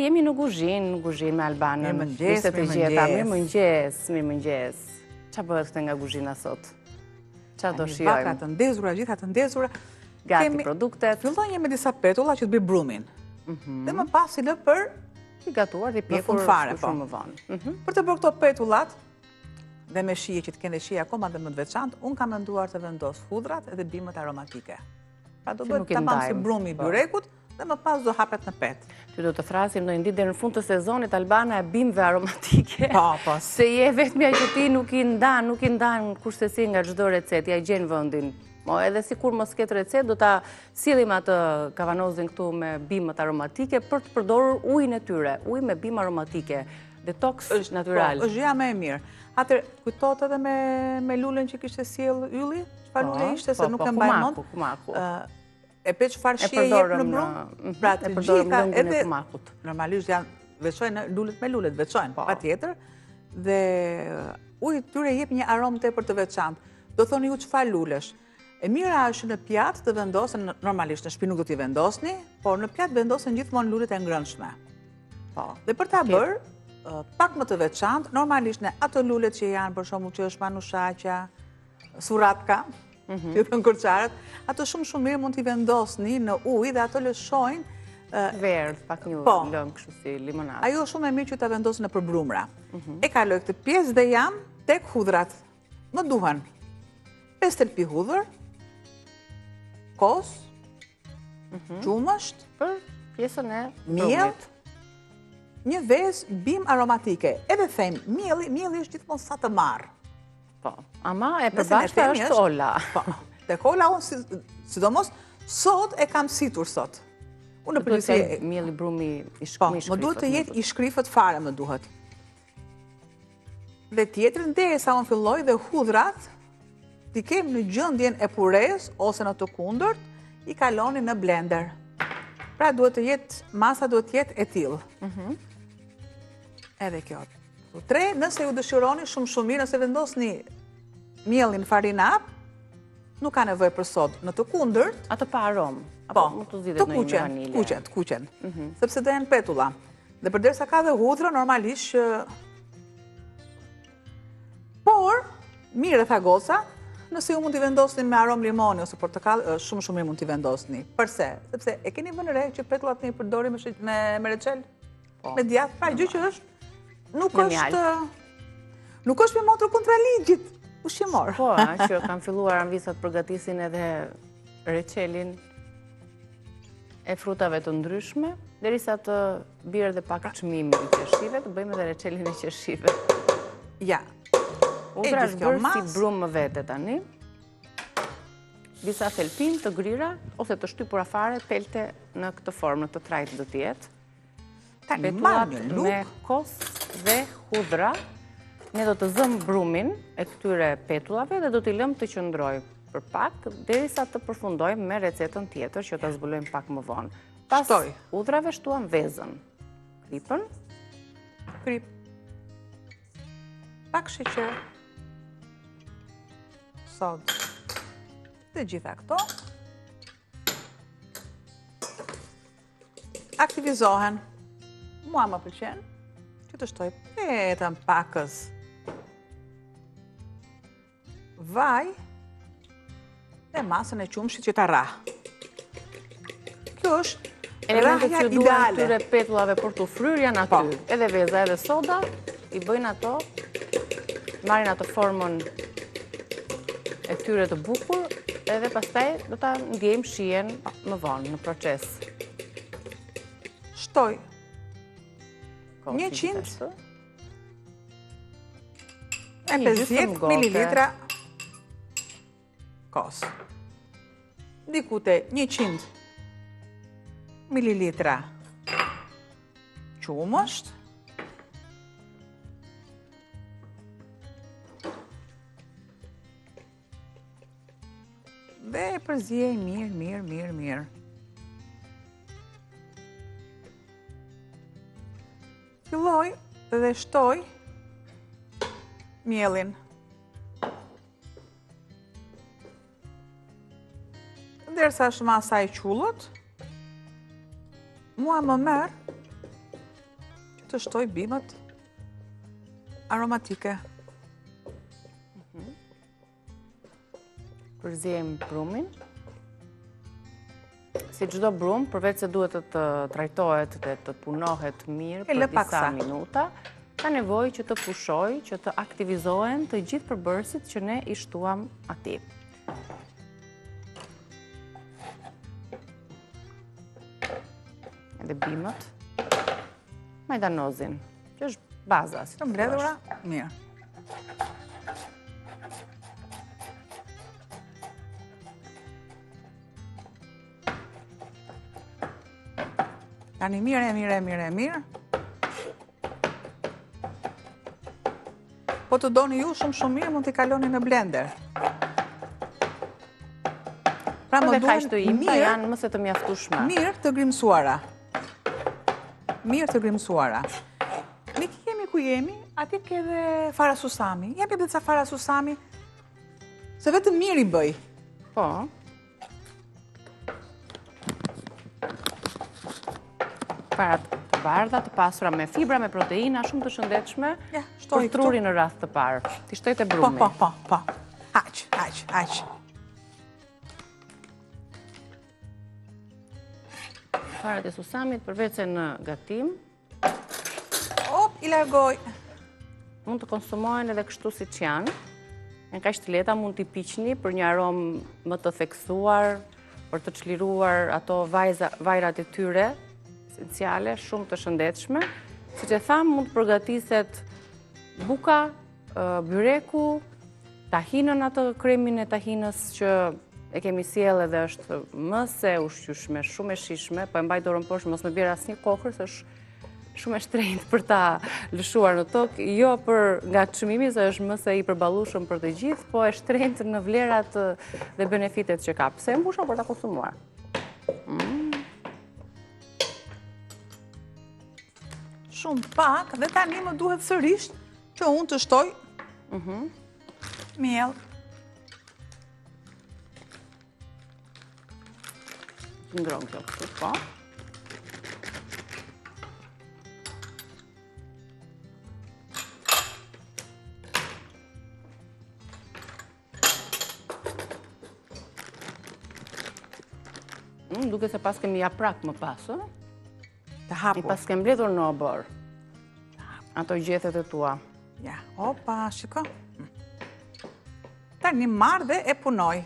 jemi në kuzhinë me Albanën. Mirëmëngjes. Qa bëhet këtë nga kuzhina sot? Qa do shijojmë? Vatra të ndezura, gjitha të ndezura. Gati produktet. Fillojmë me disa petulla që të bëj brumin. Dhe më pas i lë për i gatuar dhe pjekur shumë më vonë. Për të bërë këto petullat, dhe me shije që të kene shije akoma dhe më të veçantë, unë kam menduar të vendos hudrat edhe bimët aromatike. Pra do bëhet të pamë si brumi i byrekut dhe më pas do hapet në pet. Ty do të thrasim në ditë dhe në fund të sezonit Albana e bimëve aromatike. Se je vetëmja që ti nuk i ndan kushtësi nga çdo recet, ja gjen vendin. Edhe si kur mos ketë recet, do ta sillim atë kavanozin këtu me bimët aromatike për të përdorur ujin e tyre, ujë me bimë aromatike, detox natyral. Është gjëja më e mirë. Atëherë kujtohet edhe me lulen që kishte sjell ylli? Çfarë lule ishte se nuk e mbaj mend? Kumaku. E pe çfarë shije jep në brum? Pra të gjitha edhe kumakut. Normalisht janë veçojnë lulet me lulet, veçojnë patjetër. Dhe uji tyre jep një aromë tepër të veçantë. Do thoni ju çfarë lulesh? E mira është në pjatë të vendosen, normalisht në shtëpi nuk do t'i vendosni, por në pjatë vendosen gjithmonë lulet e ngrënshme. Dhe për ta bërë pak më të veçantë, normalisht në ato lulet që janë, për shembull që është manushaqja, suratka, që thon kurçarët, ato shumë mirë mund t'i vendosni në ujë dhe ato lëshojnë verdh, pak një lëng kështu si limonadë. Ajo shumë e mirë që ta vendosni në përbrumra. E kaloj këtë pjesë dhe jam tek hudrat. Më duhen 5 thelpi hudhër, kos, qumësht, për pjesën e miell, një vezë bimë aromatike. Edhe them, mielli është gjithmonë sa të marrë. Po, ama e përbashkëta është ola. Po, tek ola unë, sidomos, sot e kam situr sot. Unë në përgjithësi mielli brumi i shkrifët. Po, më duhet të jetë i shkrifët fare më duhet. Dhe tjetër, derisa unë filloj dhe hudrat, t'i kem në gjendjen e pures, ose në të kundërt, i kaloni në blender. Pra masa duhet të jetë e tillë. Edhe kjo. 3, nëse ju dëshironi shumë mirë, nëse vendosni mielin farinap, nuk ka nevojë për sodë. Në të kundërt, atë pa aromë. Po, të kuqen. Sepse do janë petulla. Dhe përderisa ka dhe hudhra, normalisht që por, mirë e tha goca, nëse ju mund t'i vendosni me aromë limoni ose portokall, shumë mirë mund t'i vendosni. Përse? Sepse e keni vënë re që petullat ne i përdorim me reçel, me djathë, pra gjë që është nuk është me motor kontra ligjit, ushqimor. Po, që kanë filluar anvisat përgatisin edhe reçelin e frutave të ndryshme, derisa të bjerë dhe pak çmimi i qershive, të bëjmë edhe reçelin e qershive. Ja. Udra është bërë si brumë më vete tani. Disa thelpin të grira, ose të shtypura fare, telte në këtë formë, në të trajt do t'jetë. Petullat me kos dhe hudra. Ne do të zëmë brumin e këtyre petullave dhe do t'i lëmë të qëndroj për pak, derisa të përfundojmë me recetën tjetër që ta zbulojmë pak më vonë. Pas udrave shtuam vezën. Kripën. Krip. Pak sheqer. Sod. Dhe gjitha këto. Aktivizohen. Mua më pëlqen që të shtoj petëm pakës vaj dhe masën e qumshit që ta rah. Kjo është elementet që duan këtyre petullave për të fryrë janë aty. Edhe veza, edhe soda, i bëjnë ato, marrin atë formën e këtyre të bukur, edhe pastaj do ta ndjejmë shijen më vonë në proces. Shtoj 150 ml kos. Dikute 100 ml qumësht. Dhe e përzjej mirë. Filloj dhe shtoj mielin. Derisa është masa e qullët, mua më merë të shtoj bimët aromatike. Përziejmë brumin. Si çdo brum, përveç se duhet të trajtohet dhe të punohet mirë për disa minuta, ka nevojë që të pushojë, që të aktivizohen të gjithë përbërësit që ne i shtuam atij. Edhe bimët, majdanozin, që është baza. Të mbledhura, mirë. Tani mirë. Po të doni ju shumë mirë, mund t'i kaloni në blender. Pra më duhen mirë, janë mëse të mjaftueshme. Mirë të grimsuara. Ne jemi ku jemi, atje ke edhe fara susami. Jepi edhe ca fara susami, se vetëm mirë i bëj. Po. Farat të bardha, të pasura me fibra, me proteina, shumë të shëndetshme, për trurin në radhë të parë. Ti shtoj te brumi. Po. Aq. Farat e susamit, përveç se në gatim, i largoj. Mund të konsumohen edhe kështu siç janë. Në kaq të lehta mund t'i piqni për një aromë më të theksuar, për të çliruar ato vajrat e tyre esenciale, shumë të shëndetshme. Siç e tham, mund të përgatiset buka, byreku, tahinën, atë kremin e tahinës që e kemi sjellë dhe është më se ushqyeshme, shumë e shijshme, po e mbaj dorën poshtë, mos më bjerë asnjë kokër, se është shumë e shtrenjtë për ta lëshuar në tokë, jo për nga çmimi, se është më se i përballueshëm për të gjithë, po e shtrenjtë në vlerat dhe benefitet që ka. Pse e mbusha për ta konsumuar? Shumë pak, dhe tani më duhet sërish që unë të shtoj miell. Ndron kjo kështu, po. Duke se pas kemi japrak më pas, të hapur. I pas kem mbledhur në obor. Ato gjethet e tua. Ja, opa, shiko. Tani marr dhe e punoj.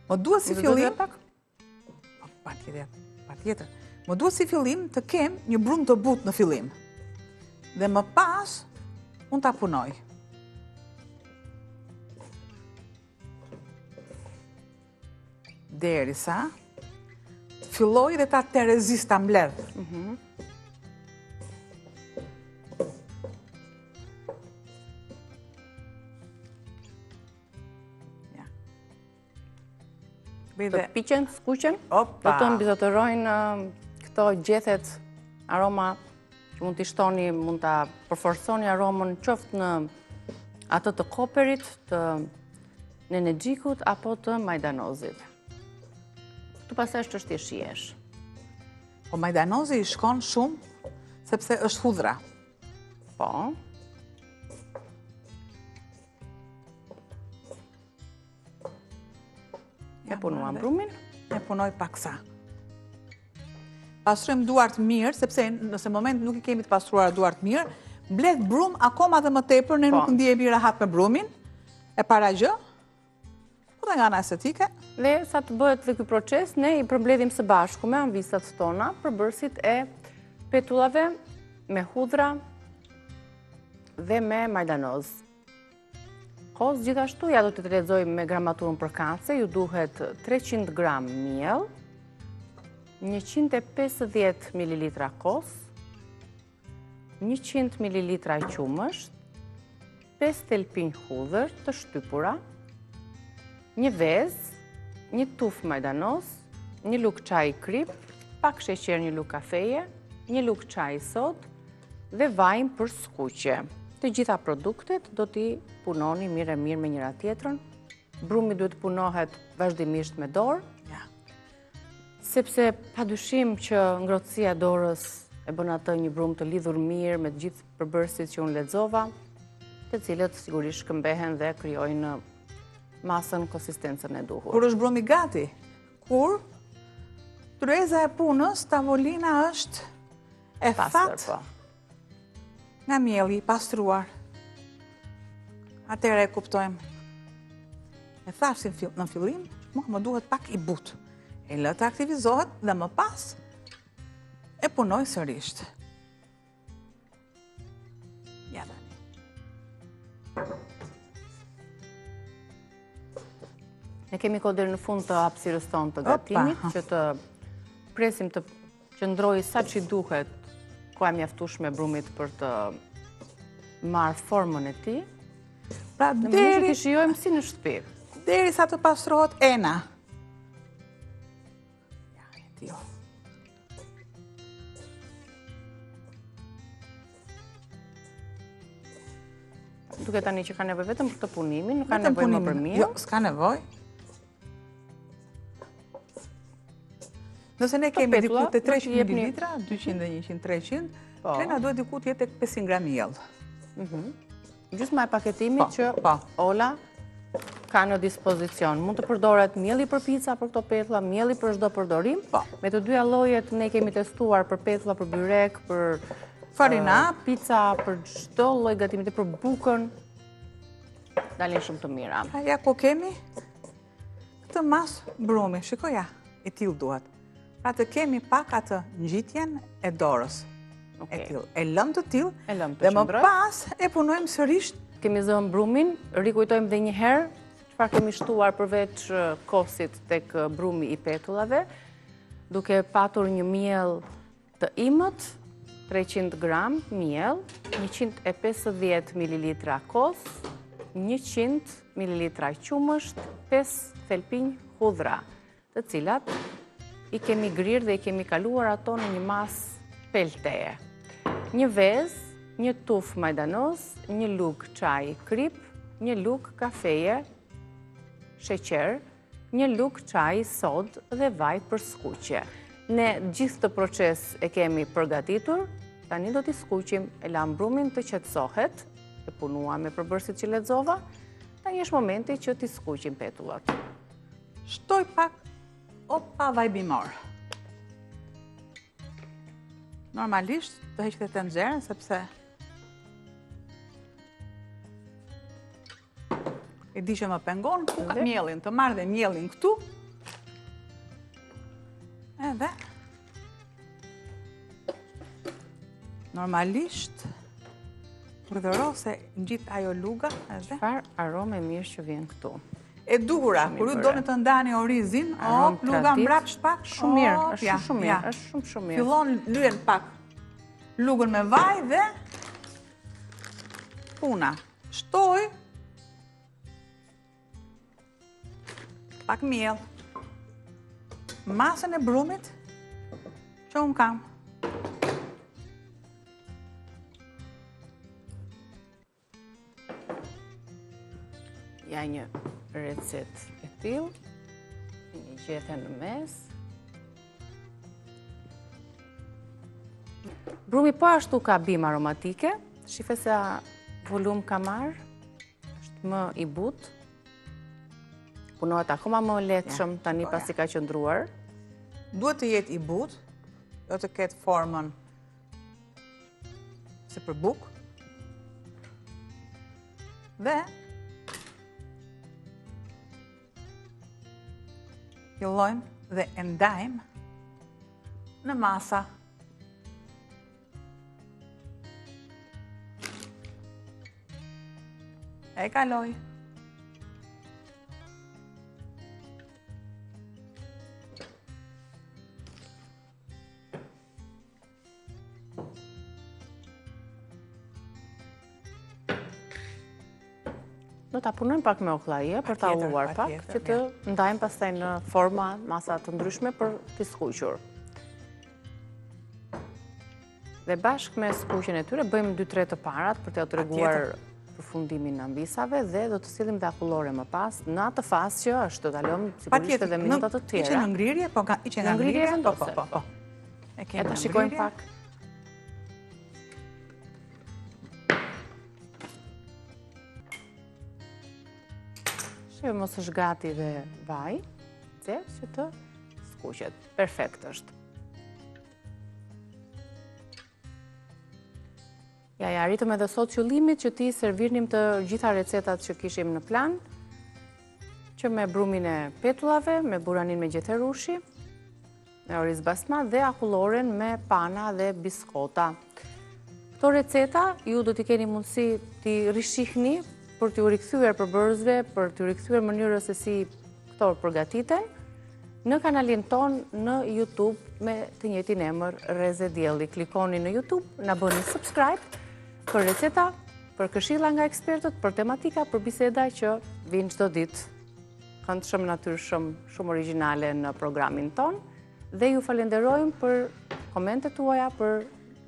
Më duhet si fillim... Patjetër. Më duhet si fillim të kem një brum të butë në fillim. Dhe më pas, unë ta punoj. Derisa filloj dhe ta terezis ta mbledh. Të piqen, skuqen, dhe të mbizotërojnë këto gjethet aroma që mund t'i shtoni, mund t'a përforconi aromën qoftë në atë të koperit, të nenexhikut apo të majdanozit. Këtu pastaj është çështje shijesh. Po majdanozi i shkon shumë sepse është hudhra. Po. E punuam brumin. E punoj paksa. Pastrojmë duart mirë, sepse nëse moment nuk i kemi të pastruar duart mirë, mbledh brum akoma dhe më tepër, ne nuk ndihemi rahat me brumin, e para gjë, po dhe nga ana estetike. Dhe sa të bëhet dhe ky proces, ne i përmbledhim së bashku me anvisat tona përbërësit e petullave me hudhra dhe me majdanoz. Kos gjithashtu, ja do të lexoj me gramaturën për kance, ju duhet 300 gram miell, 150 ml kos, 100 ml qumësht, 5 thelpinj hudhër të shtypura, një vezë, një tufë majdanoz, një lug çaj krip, pak sheqer, një lug kafeje, një lug çaj sod dhe vajin për skuqje. të gjitha produktet do t'i punoni mirë me njëra tjetrën. Brumi duhet punohet vazhdimisht me dorë, sepse padyshim që ngrohtësia e dorës e bën atë një brum të lidhur mirë me të gjithë përbërësit që unë lexova, të cilët sigurisht shkëmbehen dhe krijojnë masën, konsistencën e duhur. Kur është brumi gati, kur tryeza e punës, tavolina është e fatë nga mielli i pastruar. Atëherë e kuptojmë. E thash në fillim, më duhet pak i butë. E lë të aktivizohet dhe më pas e punoj sërisht. Ja tani. Ne kemi kohë deri në fund të hapësirës tonë të gatimit, që të presim të qëndrojë sa që duhet koha e mjaftueshme e brumit për të marrë formën e tij. Pra në mënyrë që të shijojmë si në shtëpi. Derisa të pastrohet ena. Ja, e tillë. Duke tani që ka nevojë vetëm për të punimin, nuk ka nevojë më për mirë. Jo, s'ka nevojë. Nëse ne kemi diku të 300 ml, 200, 100, 300, krena duhet diku të jetë 500 gram miell. Gjysma e paketimit që Ola ka në dispozicion. Mund të përdoret mielli për pica për këto petulla, mielli për çdo përdorim. Me të dyja llojet ne kemi testuar për petulla, për byrek, për farina, pica, për çdo lloj gatimi, për bukën. Dalin shumë të mira. Ja ku kemi këtë mas brumi, shikoja, i tillë duhet. Pra të kemi pak atë ngjitjen e dorës. E lëm të tillë dhe më pas e punojmë sërish. Kemi zënë brumin, rikujtojmë dhe një herë çfarë kemi shtuar përveç kosit tek brumi i petullave, duke patur një miell të imët, 300 gram miell, 150 ml kos, 100 ml qumësht, 5 thelpinj hudhra, të cilat i kemi grirë dhe i kemi kaluar ato në një masë pelteje. Një vezë, një tuf majdanoz, një lugë çaj krip, një lugë kafeje, sheqer, një lugë çaj sod dhe vaj për skuqje. Ne gjithë të proces e kemi përgatitur, tani do t'i skuqim, e lam brumin të qetësohet, e punua me përbërësit që lexova, tani është momenti që t'i skuqim petullat. Shtoj pak vaj bimor. Normalisht të heq të nxerën, sepse e di që më pengon, ku ka mielin, të marrë dhe mielin këtu. Edhe normalisht përdhëro se ngjit ajo luga. Çfarë aromë e mirë që vjen këtu. E duhura, kur ju doni të ndani orizin, luga mbrapsht pak. Shumë mirë, është shumë mirë, është shumë mirë. Fillon lyen pak lugën me vaj dhe puna. Shtoj pak miell. Masën e brumit që unë kam. Ja një recet e tillë, një gjethe në mes. Brumi po ashtu ka bimë aromatike, shife se volum ka marrë, është më i butë, punohet akoma më lehtëshëm tani pasi ka qëndruar. Duhet të jetë i butë, jo të ketë formën se për bukë. Dhe fillojmë dhe e ndajmë në masa. E kaloj. Do ta punojmë pak me ollaje për ta ulluar pak, që të ndajmë pastaj në forma masa të ndryshme për t'i skuqur. Dhe bashkë me skuqjen e tyre, bëjmë 2-3 të parat për të treguar përfundimin në ambisave dhe do të sillim dhe akullore më pas, në atë fazë që është do ta lëmë sigurisht edhe minutat të tjera. Iqe në ngrirje, po iqe nga ngrirje, po. E ta shikojmë pak. Shë mos është gati dhe vaj, që të skuqet. Perfekt është. Ja, arritëm edhe sot qëllimit që ti servirnim të gjitha recetat që kishim në plan, që me brumin e petullave, me buranin me gjeterushi, me oriz basma dhe akulloren me pana dhe biskota. Këto receta ju do t'i keni mundësi t'i rishihni për t'ju rikthyer përbërësve, për t'ju rikthyer mënyrës se si këto përgatiten, në kanalin ton në YouTube me të njëjtin emër Reze Dielli. Klikoni në YouTube, na bëni subscribe për receta, për këshilla nga ekspertët, për tematika, për biseda që vinë çdo ditë, këndshëm, natyrshëm, shumë origjinale në programin ton, dhe ju falenderojmë për komentet tuaja, për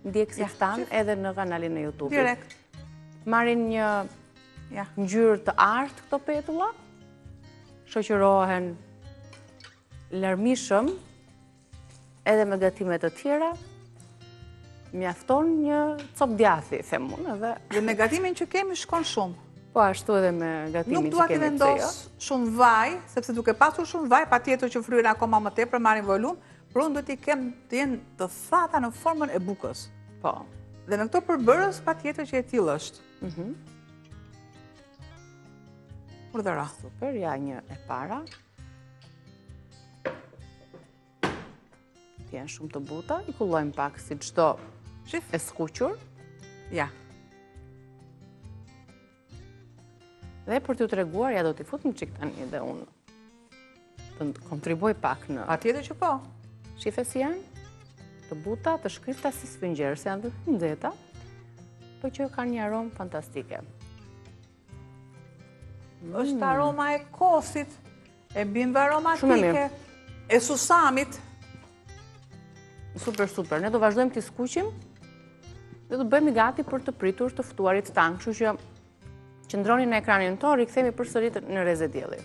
ndjekësit tanë edhe në kanalin në YouTube. Direkt. Marrin një ngjyrë të artë këto petulla, shoqërohen larmishëm edhe me gatime të tjera, mjafton një cop djathi, them unë, dhe me gatimin që kemi shkon shumë. Po ashtu edhe me gatimin që kemi. Nuk dua të vendos shumë vaj, sepse duke pasur shumë vaj, patjetër që fryra akoma më tepër marrin volum, por unë do t'i kem të jenë të thata në formën e bukës. Po. Dhe me këto përbërës patjetër që e tillë është. Urdhëra. Super, ja një e para. Janë shumë të buta, i kullojmë pak si çdo e skuqur. Ja. Dhe për t'ju treguar, ja do t'i fut një çik tani dhe unë të kontribuoj pak në... Patjetër që po. Shife si janë, të buta, të shkrifta si sfingjerë, se janë të nxehta, po që kanë një aromë fantastike. Është aroma e kosit, e bimbe aromatike, e susamit. Super, super. Ne do vazhdojmë t'i skuqim dhe do bëjmë gati për të pritur të ftuarit tanë, kështu që qëndroni në ekranin tonë, rikthehemi përsëri në Reze Dielli.